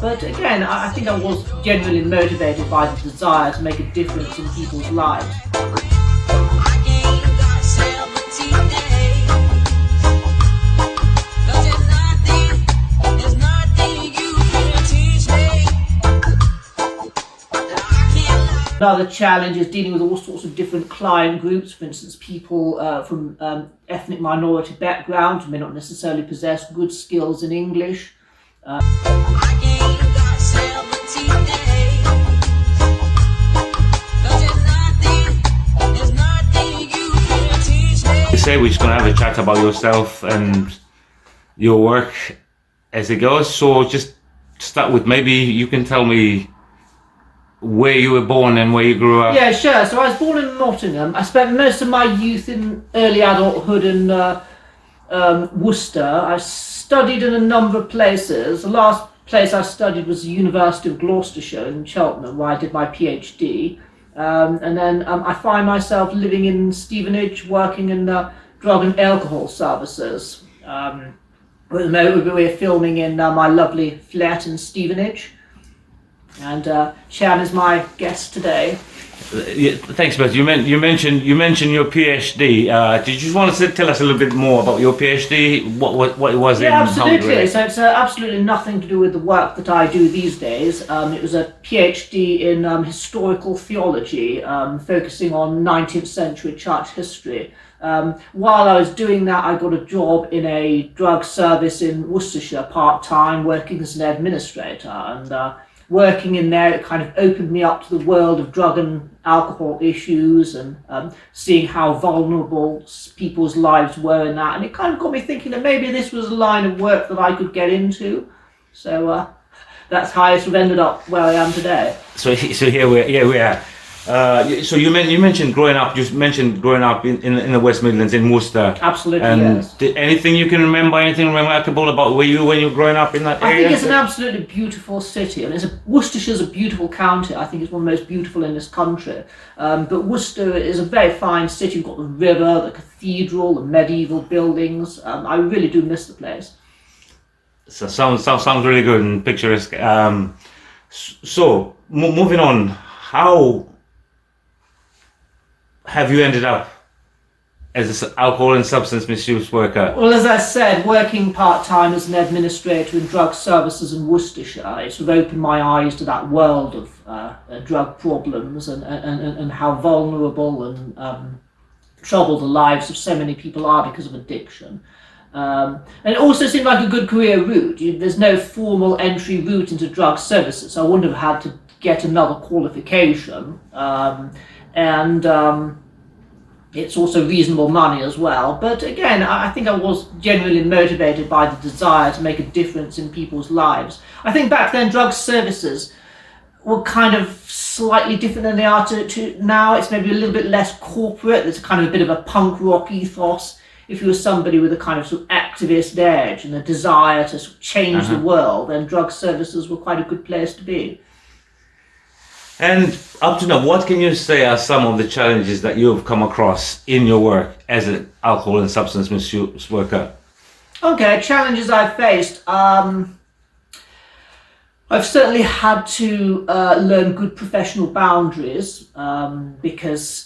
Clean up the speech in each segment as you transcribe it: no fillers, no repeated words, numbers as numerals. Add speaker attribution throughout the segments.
Speaker 1: well. But again, I think I was genuinely motivated by the desire to make a difference in people's lives. Another challenge is dealing with all sorts of different client groups. For instance, people from ethnic minority backgrounds who may not necessarily possess good skills in English.
Speaker 2: You say we're just going to have a chat about yourself and your work as it goes. So just start with, maybe you can tell me where you were born and where you grew up.
Speaker 1: Yeah, sure. So I was born in Nottingham. I spent most of my youth in early adulthood in Worcester. I studied in a number of places. The last place I studied was the University of Gloucestershire in Cheltenham, where I did my PhD. And then I find myself living in Stevenage, working in drug and alcohol services. At the moment, we're filming in my lovely flat in Stevenage. And Shan is my guest today.
Speaker 2: Yeah, thanks, Beth. You mentioned your PhD. Did you want to tell us a little bit more about your PhD? What it was?
Speaker 1: Yeah, absolutely. So it's absolutely nothing to do with the work that I do these days. It was a PhD in historical theology, focusing on 19th century church history. While I was doing that, I got a job in a drug service in Worcestershire part-time, working as an administrator, and working in there, it kind of opened me up to the world of drug and alcohol issues, and seeing how vulnerable people's lives were in that. And it kind of got me thinking that maybe this was a line of work that I could get into. So that's how I sort of ended up where I am today.
Speaker 2: So here we are. So you mentioned growing up. You mentioned growing up in the West Midlands in Worcester.
Speaker 1: Absolutely,
Speaker 2: and
Speaker 1: yes.
Speaker 2: Anything you can remember? Anything remarkable about when you were growing up in that area?
Speaker 1: I think it's an absolutely beautiful city. I mean, Worcestershire's a beautiful county. I think it's one of the most beautiful in this country. But Worcester is a very fine city. You've got the river, the cathedral, the medieval buildings. I really do miss the place.
Speaker 2: So sounds really good and picturesque. So moving on, how have you ended up as an alcohol and substance misuse worker?
Speaker 1: Well, as I said, working part-time as an administrator in drug services in Worcestershire, it sort of opened my eyes to that world of drug problems and how vulnerable and troubled the lives of so many people are because of addiction. And it also seemed like a good career route. There's no formal entry route into drug services, so I wouldn't have had to get another qualification. It's also reasonable money as well. But again, I think I was genuinely motivated by the desire to make a difference in people's lives. I think back then drug services were kind of slightly different than they are to now. It's maybe a little bit less corporate. There's kind of a bit of a punk rock ethos. If you were somebody with a kind of sort of activist edge and a desire to sort of change the world, then drug services were quite a good place to be.
Speaker 2: And up to now, what can you say are some of the challenges that you've come across in your work as an alcohol and substance misuse worker?
Speaker 1: Okay, challenges I've faced. I've certainly had to learn good professional boundaries because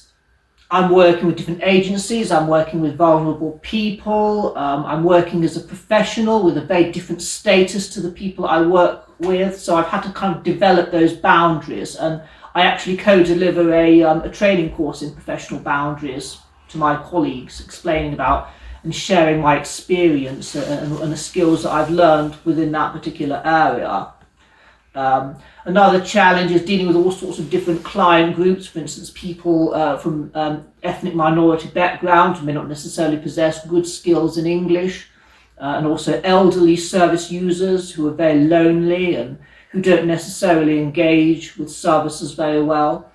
Speaker 1: I'm working with different agencies, I'm working with vulnerable people, I'm working as a professional with a very different status to the people I work with, so I've had to kind of develop those boundaries, and I actually co-deliver a training course in professional boundaries to my colleagues, explaining about and sharing my experience and the skills that I've learned within that particular area. Another challenge is dealing with all sorts of different client groups, for instance, people from ethnic minority backgrounds who may not necessarily possess good skills in English, and also elderly service users who are very lonely and who don't necessarily engage with services very well.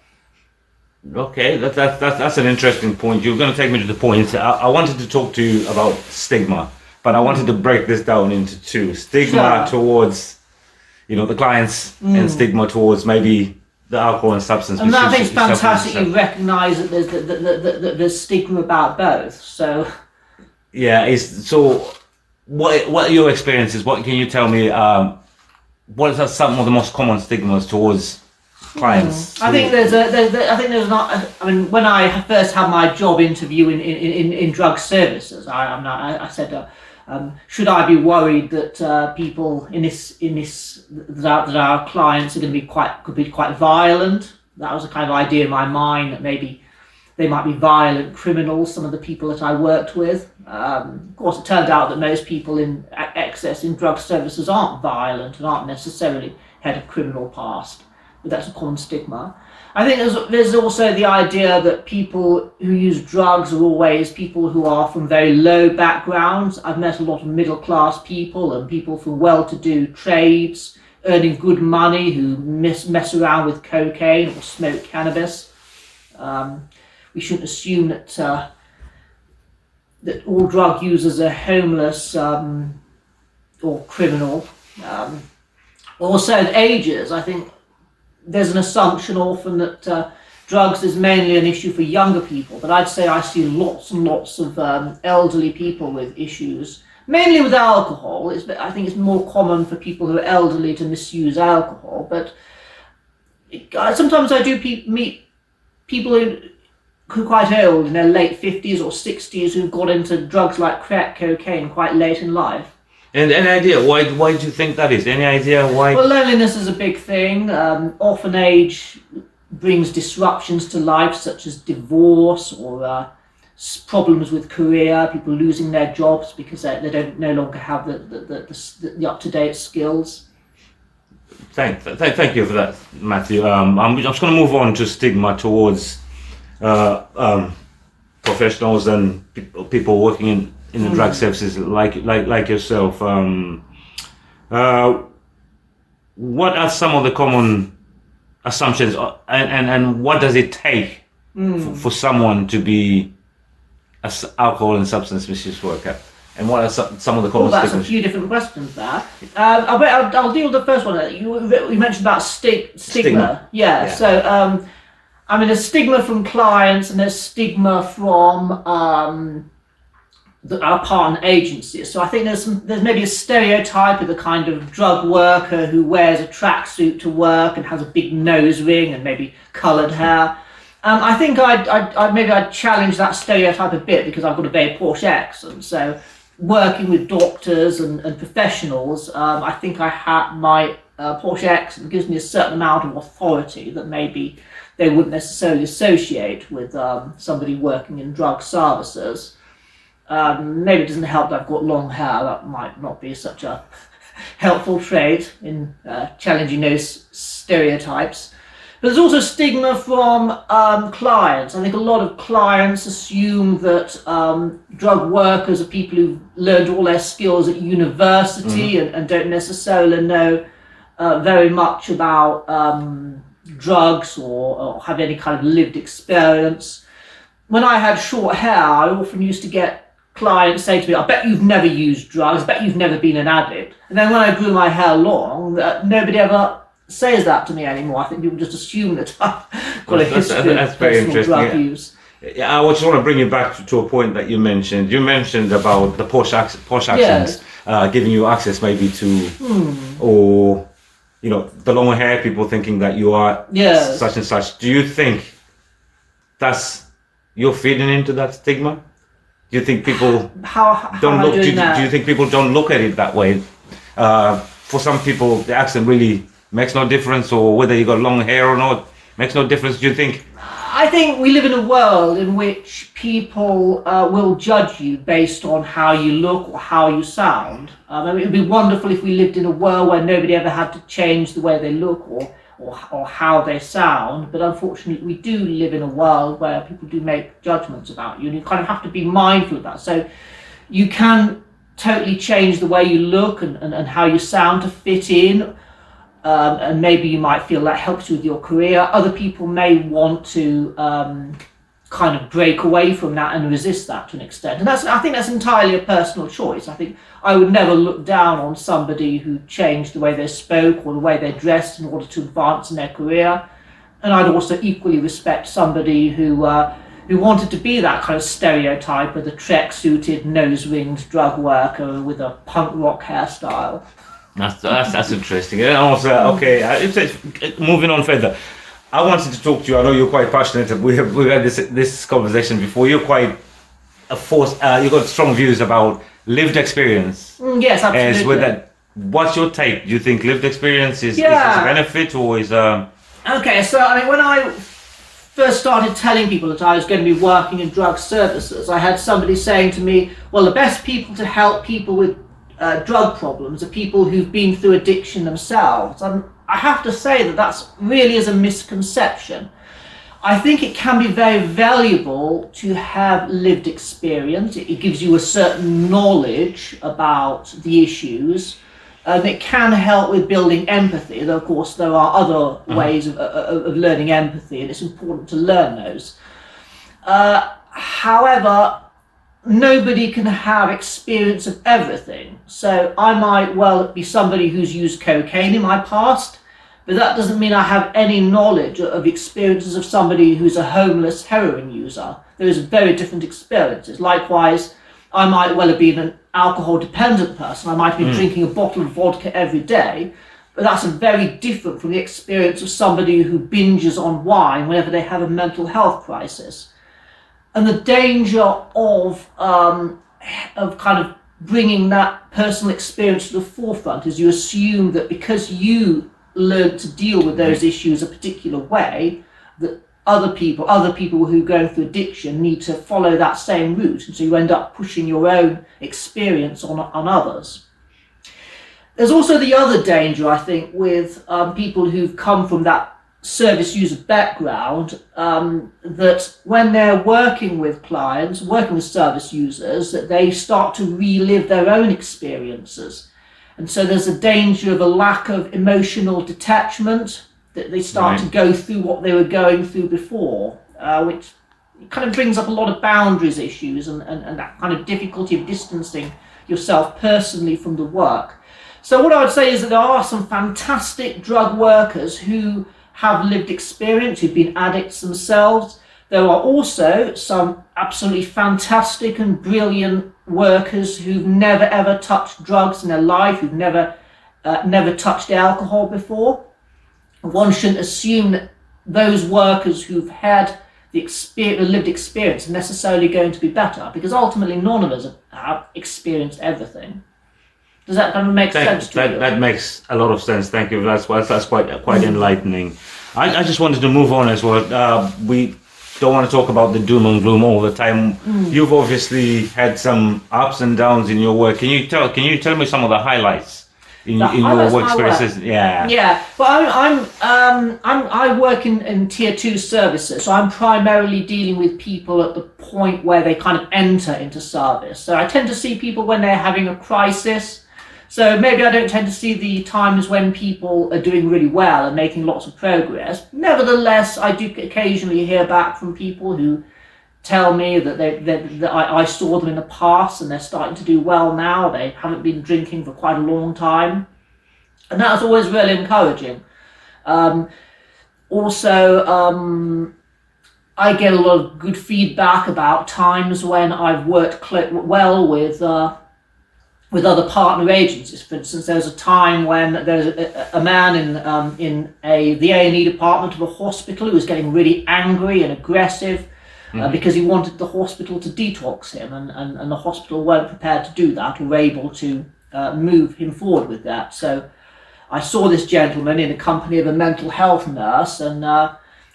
Speaker 2: Okay, that's an interesting point. You're going to take me to the point. I wanted to talk to you about stigma, but I wanted to break this down into two. Stigma towards the clients, and stigma towards maybe the alcohol and substance misuse.
Speaker 1: And I think it's fantastic you recognise that there's stigma about both. So
Speaker 2: yeah, so what are your experiences? What can you tell me what are some of the most common stigmas towards clients?
Speaker 1: I think there's not. I mean, when I first had my job interview in drug services, I said, should I be worried that people that our clients are going to could be quite violent? That was a kind of idea in my mind, that maybe they might be violent criminals, some of the people that I worked with. Of course, it turned out that most people in excess in drug services aren't violent and aren't necessarily had a criminal past, but that's a common stigma. I think there's also the idea that people who use drugs are always people who are from very low backgrounds. I've met a lot of middle-class people and people from well-to-do trades earning good money who mess around with cocaine or smoke cannabis. We shouldn't assume that all drug users are homeless or criminal. Also, ages. I think there's an assumption often that drugs is mainly an issue for younger people, but I'd say I see lots and lots of elderly people with issues, mainly with alcohol. I think it's more common for people who are elderly to misuse alcohol, but sometimes I do meet people who are quite old, in their late 50s or 60s, who've got into drugs like crack cocaine quite late in life.
Speaker 2: And any idea why do you think that is? Any idea why?
Speaker 1: Well, loneliness is a big thing. Often age brings disruptions to life, such as divorce or problems with career, people losing their jobs because they don't no longer have the up-to-date skills.
Speaker 2: Thank you for that, Matthew. I'm just going to move on to stigma towards professionals and people working in the drug services like yourself. What are some of the common assumptions, and what does it take for someone to be an alcohol and substance misuse worker? And what are some of the common
Speaker 1: that's
Speaker 2: stigmas?
Speaker 1: A few different questions there. I'll deal with the first one. You mentioned about stigma. Yeah. So, I mean, there's stigma from clients and there's stigma from our partner agencies. So I think there's maybe a stereotype of the kind of drug worker who wears a tracksuit to work and has a big nose ring and maybe coloured hair. I think I'd challenge that stereotype a bit because I've got a very posh accent. So working with doctors and professionals, I think my posh accent gives me a certain amount of authority that maybe they wouldn't necessarily associate with somebody working in drug services. Maybe it doesn't help that I've got long hair. That might not be such a helpful trait in challenging those stereotypes. But there's also stigma from clients. I think a lot of clients assume that drug workers are people who've learned all their skills at university and don't necessarily know very much about drugs or have any kind of lived experience. When I had short hair, I often used to get clients say to me, I bet you've never used drugs, I bet you've never been an addict. And then when I grew my hair long, nobody ever says that to me anymore. I think people just assume that I've got a history of personal drug use.
Speaker 2: Yeah, I just want to bring you back to a point that you mentioned. You mentioned about the posh accents giving you access maybe to, or the long hair, people thinking that you are such and such. Do you think you're feeding into that stigma? Do you think people don't look? Do you think people don't look at it that way? For some people, the accent really makes no difference, or whether you got long hair or not makes no difference. Do you think?
Speaker 1: I think we live in a world in which people will judge you based on how you look or how you sound. I mean, it would be wonderful if we lived in a world where nobody ever had to change the way they look or how they sound, but unfortunately we do live in a world where people do make judgments about you, and you kind of have to be mindful of that. So you can totally change the way you look and how you sound to fit in, and maybe you might feel that helps you with your career. Other people may want to kind of break away from that and resist that to an extent, and I think that's entirely a personal choice. I think I would never look down on somebody who changed the way they spoke or the way they dressed in order to advance in their career, and I'd also equally respect somebody who wanted to be that kind of stereotype of the trek-suited, nose-ringed drug worker with a punk rock hairstyle.
Speaker 2: That's interesting. And also, okay, moving on further. I wanted to talk to you. I know you're quite passionate. We've had this conversation before. You're quite a force. You've got strong views about lived experience.
Speaker 1: Yes, absolutely.
Speaker 2: As with that, what's your take? Do you think lived experience is a benefit or is
Speaker 1: Okay, so I mean, when I first started telling people that I was going to be working in drug services, I had somebody saying to me, "Well, the best people to help people with drug problems are people who've been through addiction themselves." And I have to say that that's really is a misconception. I think it can be very valuable to have lived experience. It gives you a certain knowledge about the issues. It can help with building empathy, though of course there are other ways of learning empathy, and it's important to learn those. However, nobody can have experience of everything. So I might well be somebody who's used cocaine in my past, but that doesn't mean I have any knowledge of experiences of somebody who's a homeless heroin user. Those are very different experiences. Likewise, I might well have been an alcohol dependent person. I might have been drinking a bottle of vodka every day, but that's very different from the experience of somebody who binges on wine whenever they have a mental health crisis. And the danger of kind of bringing that personal experience to the forefront is you assume that because you learned to deal with those issues a particular way, that other people who are going through addiction need to follow that same route, and so you end up pushing your own experience on others. There's also the other danger, I think, with people who've come from that service user background, that when they're working with clients, working with service users, that they start to relive their own experiences. And so there's a danger of a lack of emotional detachment, that they start to go through what they were going through before, which kind of brings up a lot of boundaries issues and that kind of difficulty of distancing yourself personally from the work. So what I would say is that there are some fantastic drug workers who have lived experience, who've been addicts themselves. There are also some absolutely fantastic and brilliant workers who've never ever touched drugs in their life, who've never touched alcohol before. One shouldn't assume that those workers who've had the lived experience are necessarily going to be better, because ultimately none of us have experienced everything. Does that kind of make sense to you?
Speaker 2: That makes a lot of sense. Thank you. That's quite enlightening. I just wanted to move on as well. We don't want to talk about the doom and gloom all the time. You've obviously had some ups and downs in your work. Can you tell me some of the highlights in your work experiences?
Speaker 1: Yeah. Well, I work in tier 2 services, so I'm primarily dealing with people at the point where they kind of enter into service. So I tend to see people when they're having a crisis. So maybe I don't tend to see the times when people are doing really well and making lots of progress. Nevertheless, I do occasionally hear back from people who tell me that I saw them in the past and they're starting to do well now. They haven't been drinking for quite a long time. And that's always really encouraging. Also, I get a lot of good feedback about times when I've worked well with other partner agencies. For instance, there was a time when there was a man in the A&E department of a hospital who was getting really angry and aggressive because he wanted the hospital to detox him, and the hospital weren't prepared to do that or were able to move him forward with that. So I saw this gentleman in the company of a mental health nurse, and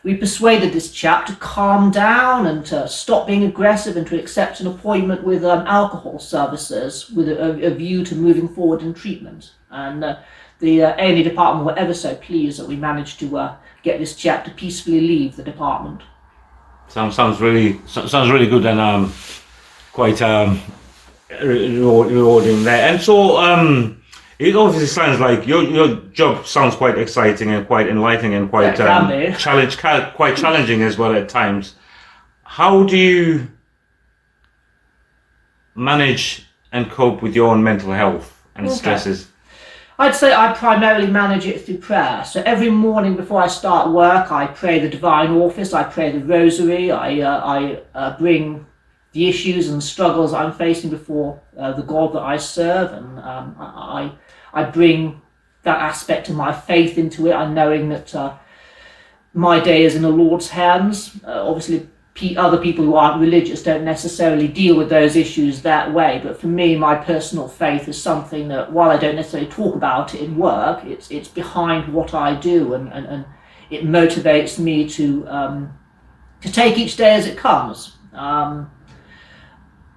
Speaker 1: we persuaded this chap to calm down and to stop being aggressive and to accept an appointment with alcohol services with a view to moving forward in treatment. And the A&E department were ever so pleased that we managed to get this chap to peacefully leave the department.
Speaker 2: Sounds really good and quite rewarding there. And so it obviously sounds like your job sounds quite exciting and quite enlightening and quite challenging as well at times. How do you manage and cope with your own mental health and stresses?
Speaker 1: I'd say I primarily manage it through prayer. So every morning before I start work, I pray the Divine Office, I pray the Rosary, I bring the issues and struggles I'm facing before the God that I serve, and I bring that aspect of my faith into it. I'm knowing that my day is in the Lord's hands. Obviously, other people who aren't religious don't necessarily deal with those issues that way. But for me, my personal faith is something that, while I don't necessarily talk about it in work, it's behind what I do, and it motivates me to take each day as it comes.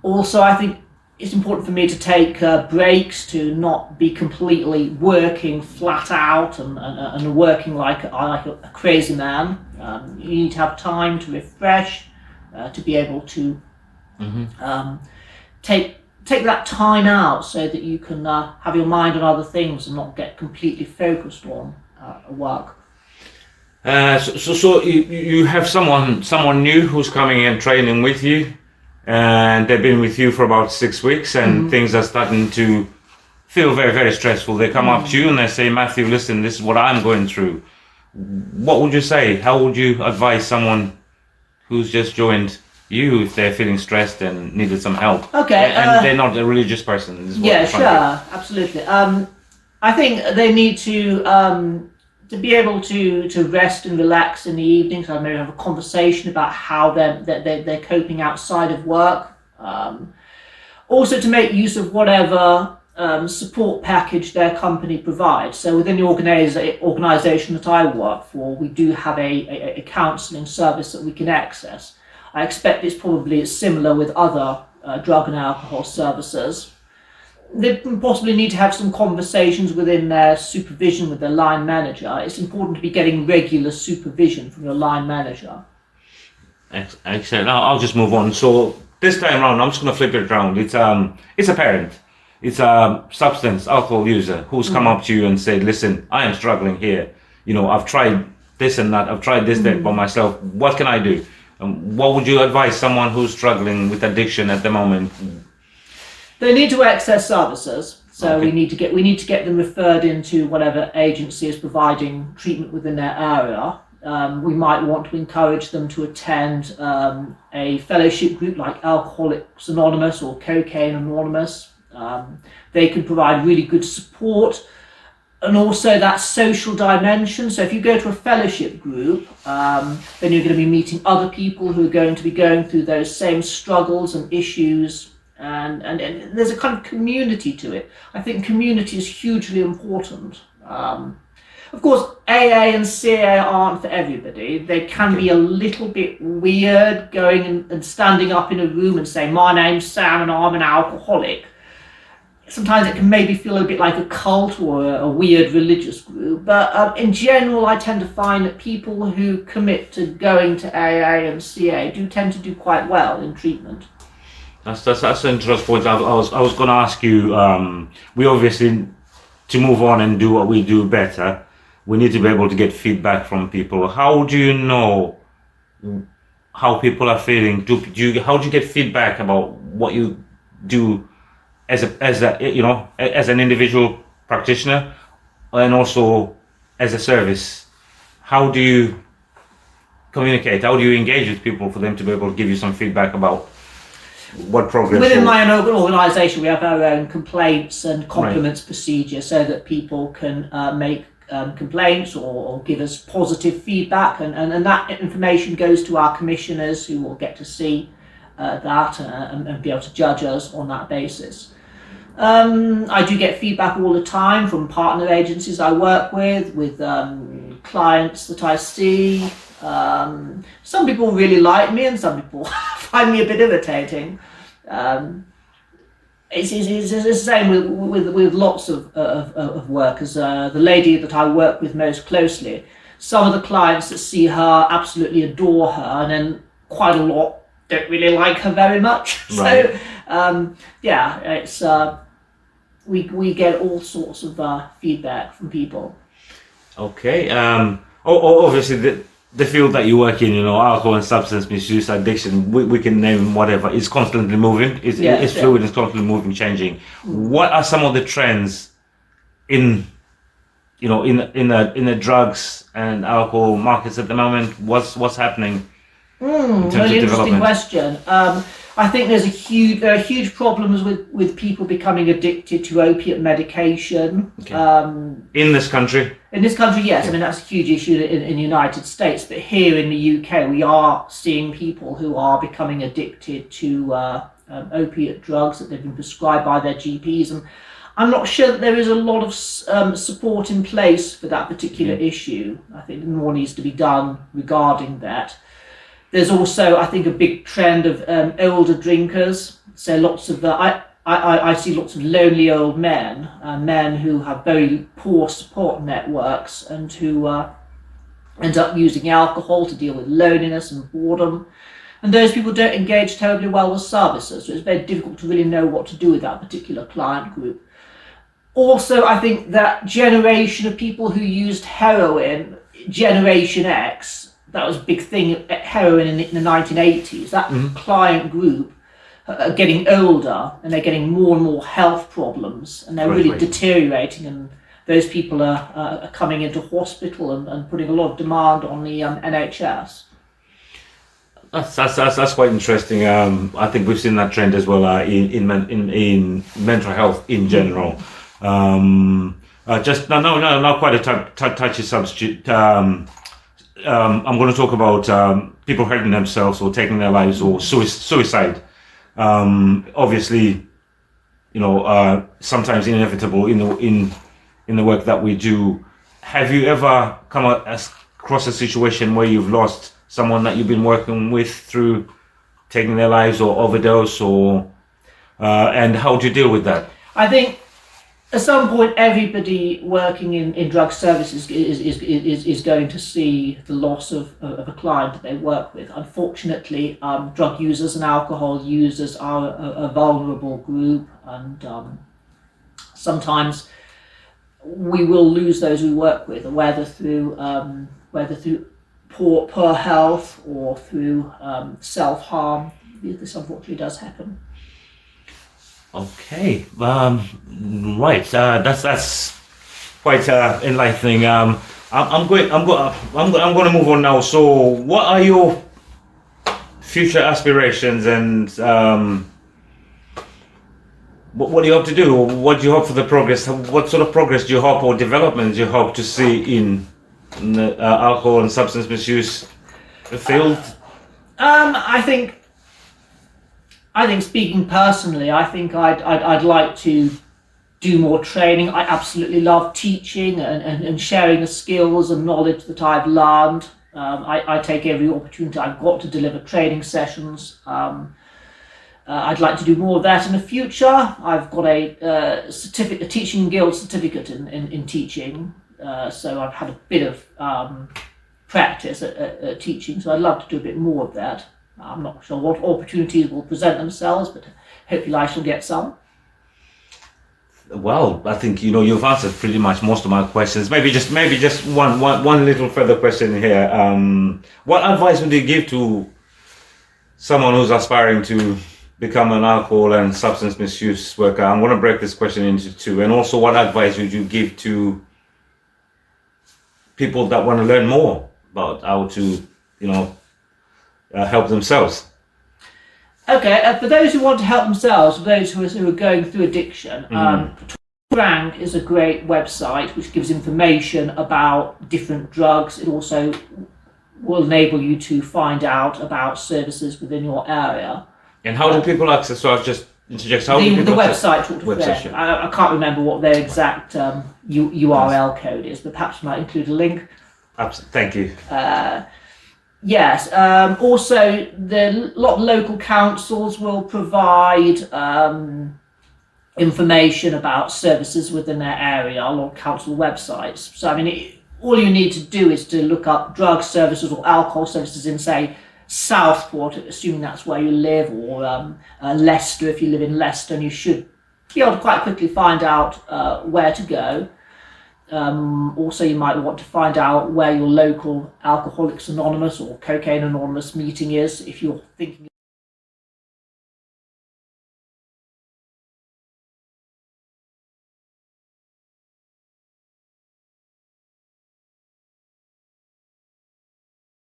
Speaker 1: Also, I think it's important for me to take breaks, to not be completely working flat out and working like a crazy man. You need to have time to refresh, to be able to take that time out so that you can have your mind on other things and not get completely focused on work.
Speaker 2: So you have someone new who's coming and training with you, and they've been with you for about 6 weeks, and things are starting to feel very, very stressful. They come up to you and they say, Matthew, listen, this is what I'm going through. What would you say? How would you advise someone who's just joined you if they're feeling stressed and needed some help?
Speaker 1: Okay.
Speaker 2: And they're not a religious person.
Speaker 1: Yeah, sure. Absolutely. I think they need to be able to rest and relax in the evenings. I maybe have a conversation about how they're coping outside of work. Also to make use of whatever support package their company provides. So within the organisation that I work for, we do have a counselling service that we can access. I expect it's probably similar with other drug and alcohol services. They possibly need to have some conversations within their supervision with their line manager. It's important to be getting regular supervision from your line manager.
Speaker 2: Excellent. I'll just move on. So this time around, I'm just going to flip it around. It's a parent. It's a substance alcohol user who's come up to you and said, listen, I am struggling here. You know, I've tried this and that. I've tried this, that by myself. What can I do? What would you advise someone who's struggling with addiction at the moment?
Speaker 1: They need to access services, so we need to get them referred into whatever agency is providing treatment within their area. We might want to encourage them to attend a fellowship group like Alcoholics Anonymous or Cocaine Anonymous. They can provide really good support, and also that social dimension. So if you go to a fellowship group, then you're going to be meeting other people who are going to be going through those same struggles and issues. And there's a kind of community to it. I think community is hugely important. Of course, AA and CA aren't for everybody. They can be a little bit weird going and standing up in a room and saying, my name's Sam and I'm an alcoholic. Sometimes it can maybe feel a bit like a cult or a weird religious group. But in general, I tend to find that people who commit to going to AA and CA do tend to do quite well in treatment.
Speaker 2: That's an interesting point. I was going to ask you. We obviously, to move on and do what we do better, we need to be able to get feedback from people. How do you know how people are feeling? How do you get feedback about what you do as an individual practitioner, and also as a service? How do you communicate? How do you engage with people for them to be able to give you some feedback about what progress?
Speaker 1: Within my own organisation, we have our own complaints and compliments procedure, so that people can make complaints or give us positive feedback, and that information goes to our commissioners, who will get to see that and be able to judge us on that basis. I do get feedback all the time from partner agencies I work with clients that I see. Some people really like me and some people find me a bit irritating. It's the same with lots of workers. The lady that I work with most closely, some of the clients that see her absolutely adore her, and then quite a lot don't really like her very much. Right. So it's we get all sorts of feedback from people. Okay.
Speaker 2: Obviously the field that you work in, alcohol and substance misuse, addiction, we can name whatever. It's constantly moving. It's fluid. It's constantly moving, changing. What are some of the trends in the drugs and alcohol markets at the moment? What's happening in terms
Speaker 1: Really
Speaker 2: of
Speaker 1: interesting
Speaker 2: development?
Speaker 1: question. I think there are huge problems with people becoming addicted to opiate medication.
Speaker 2: Okay. In this country?
Speaker 1: In this country, yes. I mean, that's a huge issue in the United States. But here in the UK, we are seeing people who are becoming addicted to opiate drugs that they've been prescribed by their GPs. And I'm not sure that there is a lot of support in place for that particular issue. I think more needs to be done regarding that. There's also, I think, a big trend of older drinkers. So lots of I see lots of lonely old men, men who have very poor support networks and who end up using alcohol to deal with loneliness and boredom. And those people don't engage terribly well with services, so it's very difficult to really know what to do with that particular client group. Also, I think that generation of people who used heroin, Generation X, that was a big thing, heroin in the 1980s, that client group are getting older and they're getting more and more health problems and they're really deteriorating, and those people are coming into hospital and putting a lot of demand on the NHS.
Speaker 2: That's quite interesting. I think we've seen that trend as well in mental health in general. Just not quite a touchy subject. I'm going to talk about people hurting themselves or taking their lives or suicide. Obviously, sometimes inevitable in the work that we do. Have you ever come across a situation where you've lost someone that you've been working with through taking their lives or overdose, or and how do you deal with that?
Speaker 1: I think at some point everybody working in drug services is going to see the loss of a client that they work with. Unfortunately, drug users and alcohol users are a vulnerable group, and sometimes we will lose those we work with, whether through poor health or through self-harm. This unfortunately does happen.
Speaker 2: Okay, right. That's quite enlightening. I'm going to move on now. So, what are your future aspirations, and what do you hope to do? What do you hope for the progress? What sort of progress do you hope, or development do you hope to see in the alcohol and substance misuse field?
Speaker 1: I think speaking personally, I think I'd like to do more training. I absolutely love teaching and sharing the skills and knowledge that I've learned. I take every opportunity I've got to deliver training sessions. I'd like to do more of that in the future. I've got a teaching guild certificate in teaching, so I've had a bit of practice at teaching, so I'd love to do a bit more of that. I'm not sure what opportunities will present themselves, but hopefully I shall get some.
Speaker 2: Well, I think you've answered pretty much most of my questions. Maybe just one little further question here. What advice would you give to someone who's aspiring to become an alcohol and substance misuse worker? I'm going to break this question into two. And also, what advice would you give to people that want to learn more about how to, help themselves?
Speaker 1: Okay, for those who want to help themselves, for those who are going through addiction, Frank is a great website which gives information about different drugs. It also will enable you to find out about services within your area.
Speaker 2: And how do people access? So I've just interject. How
Speaker 1: the website Talk to Friend.
Speaker 2: Yeah.
Speaker 1: I can't remember what their exact URL code is, but perhaps I might include a link.
Speaker 2: Absolutely. Thank you.
Speaker 1: Yes. Also, a lot of local councils will provide information about services within their area, a lot of council websites. So, I mean, all you need to do is to look up drug services or alcohol services in, say, Southport, assuming that's where you live, or Leicester, if you live in Leicester, and you should be able to quite quickly find out where to go. Also, you might want to find out where your local Alcoholics Anonymous or Cocaine Anonymous meeting is if you're thinking